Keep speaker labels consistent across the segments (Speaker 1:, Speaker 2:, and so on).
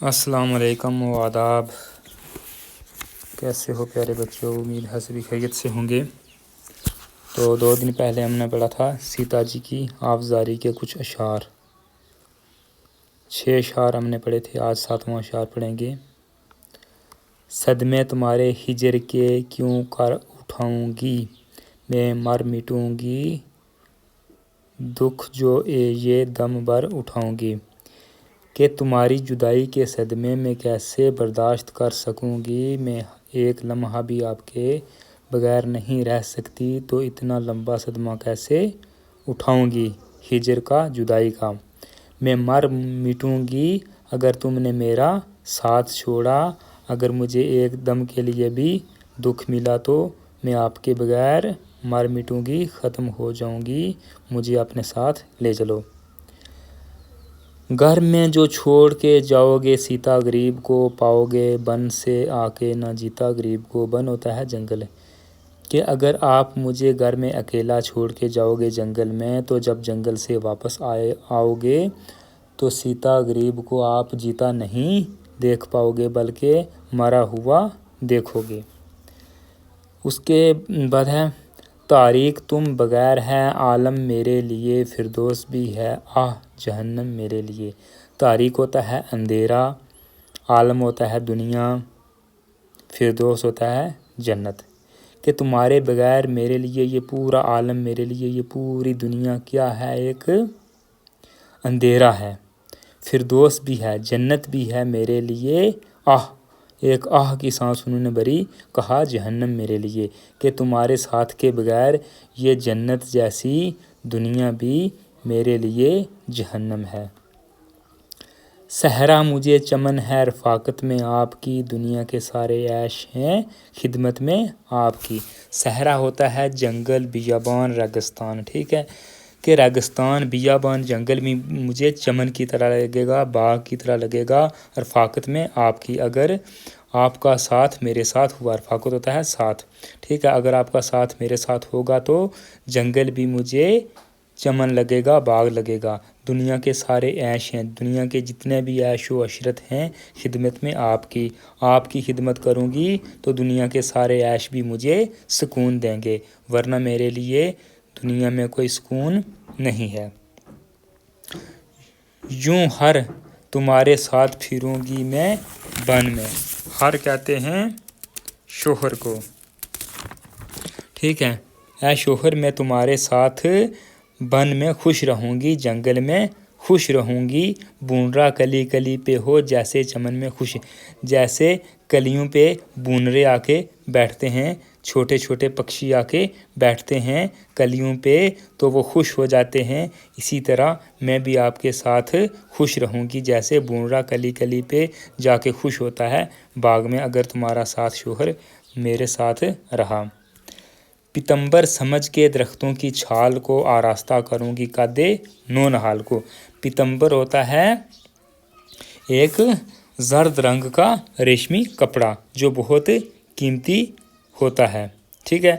Speaker 1: السلام علیکم و آداب. کیسے ہو پیارے بچوں؟ امید ہے سبھی خیریت سے ہوں گے. تو 2 دن پہلے ہم نے پڑھا تھا سیتا جی کی آبزاری کے کچھ اشعار. 6 اشعار ہم نے پڑھے تھے. آج 7واں اشعار پڑھیں گے. صدمے تمہارے ہجر کے کیوں کر اٹھاؤں گی، میں مر مٹوں گی دکھ جو یہ دم بھر اٹھاؤں گی. کہ تمہاری جدائی کے صدمے میں کیسے برداشت کر سکوں گی، میں ایک لمحہ بھی آپ کے بغیر نہیں رہ سکتی، تو اتنا لمبا صدمہ کیسے اٹھاؤں گی ہجر کا، جدائی کا. میں مر مٹوں گی اگر تم نے میرا ساتھ چھوڑا، اگر مجھے ایک دم کے لیے بھی دکھ ملا تو میں آپ کے بغیر مر مٹوں گی، ختم ہو جاؤں گی، مجھے اپنے ساتھ لے چلو. گھر میں جو چھوڑ کے جاؤ گے سیتا، غریب کو پاؤ گے بن سے آ کے نہ جیتا. غریب کو بن ہوتا ہے جنگل. کہ اگر آپ مجھے گھر میں اکیلا چھوڑ کے جاؤ گے جنگل میں، تو جب جنگل سے واپس آؤ گے تو سیتا غریب کو آپ جیتا نہیں دیکھ پاؤ گے، بلکہ مرا ہوا دیکھو گے. اس کے بعد ہے تاریک تم بغیر ہے عالم میرے لیے، فردوس بھی ہے آہ جہنم میرے لیے. تاریک ہوتا ہے اندھیرا، عالم ہوتا ہے دنیا، فردوس ہوتا ہے جنت. کہ تمہارے بغیر میرے لیے یہ پورا عالم، میرے لیے یہ پوری دنیا کیا ہے، ایک اندھیرا ہے. فردوس بھی ہے، جنت بھی ہے میرے لیے آہ، ایک آہ کی سانس انہوں نے بھری، کہا جہنم میرے لیے. کہ تمہارے ساتھ کے بغیر یہ جنت جیسی دنیا بھی میرے لیے جہنم ہے. صحرا مجھے چمن ہے رفاقت میں آپ کی، دنیا کے سارے عیش ہیں خدمت میں آپ کی. صحرا ہوتا ہے جنگل، بیابان، ریگستان. ٹھیک ہے. کہ ریگستان، بیابان، جنگل میں مجھے چمن کی طرح لگے گا، باغ کی طرح لگے گا، رفاقت میں آپ کی. اگر آپ کا ساتھ میرے ساتھ ہوا، رفاقت ہوتا ہے ساتھ. ٹھیک ہے. اگر آپ کا ساتھ میرے ساتھ ہوگا تو جنگل بھی مجھے چمن لگے گا، باغ لگے گا. دنیا کے سارے عیش ہیں، دنیا کے جتنے بھی عیش و عشرت ہیں خدمت میں آپ کی. آپ کی خدمت کروں گی تو دنیا کے سارے عیش بھی مجھے سکون دیں گے، ورنہ میرے لیے دنیا میں کوئی سکون نہیں ہے. یوں ہر تمہارے ساتھ پھروں گی میں بن میں. ہر کہتے ہیں شوہر کو. ٹھیک ہے. اے شوہر میں تمہارے ساتھ بن میں خوش رہوں گی، جنگل میں خوش رہوں گی. بونرا کلی کلی پہ ہو جیسے چمن میں خوش. جیسے کلیوں پہ بونرے آ کے بیٹھتے ہیں، چھوٹے چھوٹے پکشی آ کے بیٹھتے ہیں کلیوں پہ تو وہ خوش ہو جاتے ہیں، اسی طرح میں بھی آپ کے ساتھ خوش رہوں گی جیسے بونرا کلی کلی پہ جا کے خوش ہوتا ہے باغ میں، اگر تمہارا ساتھ شوہر میرے ساتھ رہا. پتمبر سمجھ کے درختوں کی چھال کو آراستہ کروں گی قد نو نہال کو. پتمبر ہوتا ہے ایک زرد رنگ کا ریشمی کپڑا جو بہت قیمتی ہوتا ہے. ٹھیک ہے.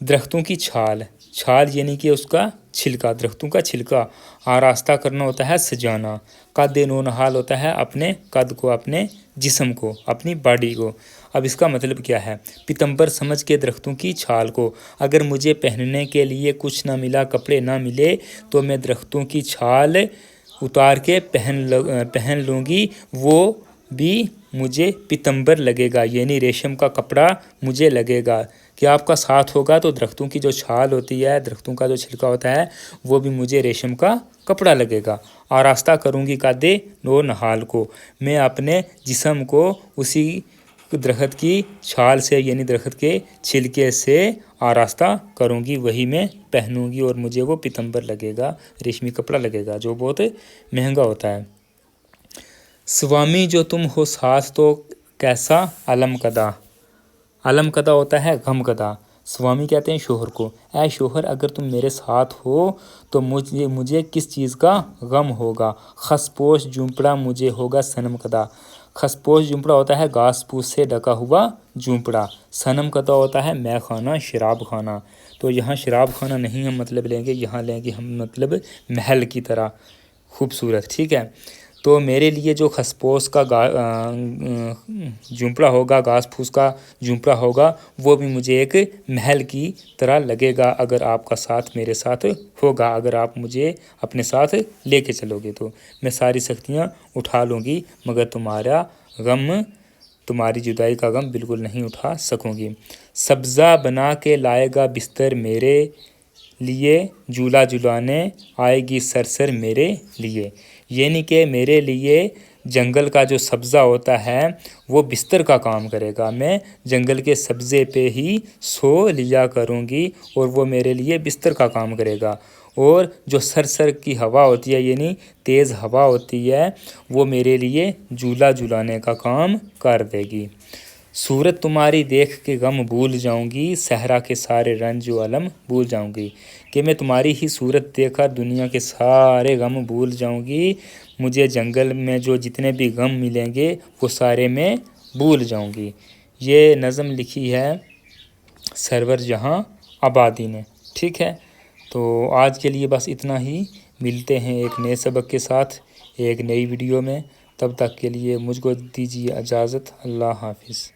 Speaker 1: درختوں کی چھال، چھال یعنی کہ اس کا چھلکا، درختوں کا چھلکا. آراستہ کرنا ہوتا ہے سجانا. قد نو نہال ہوتا ہے اپنے قد کو، اپنے جسم کو، اپنی باڈی کو. اب اس کا مطلب کیا ہے؟ پتمبر سمجھ کے درختوں کی چھال کو، اگر مجھے پہننے کے لیے کچھ نہ ملا، کپڑے نہ ملے تو میں درختوں کی چھال اتار کے پہن لوں گی، وہ بھی مجھے پتمبر لگے گا، یعنی ریشم کا کپڑا مجھے لگے گا. کہ آپ کا ساتھ ہوگا تو درختوں کی جو چھال ہوتی ہے، درختوں کا جو چھلکا ہوتا ہے، وہ بھی مجھے ریشم کا کپڑا لگے گا. آراستہ کروں گی قد نو نہال کو، میں اپنے جسم کو اسی درخت کی چھال سے یعنی درخت کے چھلکے سے آراستہ کروں گی، وہی میں پہنوں گی اور مجھے وہ پتمبر لگے گا، ریشمی کپڑا لگے گا جو بہت مہنگا ہوتا ہے. سوامی جو تم ہو ساتھ تو کیسا علم کدا. علم کدا ہوتا ہے غم کدا. سوامی کہتے ہیں شوہر کو. اے شوہر اگر تم میرے ساتھ ہو تو مجھے کس چیز کا غم ہوگا. خس پوش جھونپڑا مجھے ہوگا صنم کدا. خس پوش جھونپڑا ہوتا ہے گھاس پھوس سے ڈھکا ہوا جھونپڑا. صنم کدا ہوتا ہے مے خانہ، شراب خانہ. تو یہاں شراب خانہ نہیں ہم مطلب لیں گے، یہاں لیں گے ہم مطلب محل کی طرح خوبصورت. ٹھیک ہے. تو میرے لیے جو خسپوس کا جھونپڑا ہوگا، گھاس پھوس کا جھونپڑا ہوگا، وہ بھی مجھے ایک محل کی طرح لگے گا اگر آپ کا ساتھ میرے ساتھ ہوگا، اگر آپ مجھے اپنے ساتھ لے کے چلو گے تو میں ساری سختیاں اٹھا لوں گی، مگر تمہاری جدائی کا غم بالکل نہیں اٹھا سکوں گی۔ سبزہ بنا کے لائے گا بستر میرے لیے، جھولا جھلانے آئے گی سرسر میرے لیے، یعنی کہ میرے لیے جنگل کا جو سبزہ ہوتا ہے وہ بستر کا کام کرے گا، میں جنگل کے سبزے پہ ہی سو لیا کروں گی اور وہ میرے لیے بستر کا کام کرے گا، اور جو سرسر کی ہوا ہوتی ہے یعنی تیز ہوا ہوتی ہے وہ میرے لیے جھولا جھلانے کا کام کر دے گی۔ صورت تمہاری دیکھ کے غم بھول جاؤں گی، صحرا کے سارے رنج و الم بھول جاؤں گی، کہ میں تمہاری ہی صورت دیکھ کر دنیا کے سارے غم بھول جاؤں گی، مجھے جنگل میں جو جتنے بھی غم ملیں گے وہ سارے میں بھول جاؤں گی۔ یہ نظم لکھی ہے سرور جہاں آبادی نے، ٹھیک ہے۔ تو آج کے لیے بس اتنا ہی، ملتے ہیں ایک نئے سبق کے ساتھ ایک نئی ویڈیو میں، تب تک کے لیے مجھ کو دیجیے اجازت، اللہ حافظ۔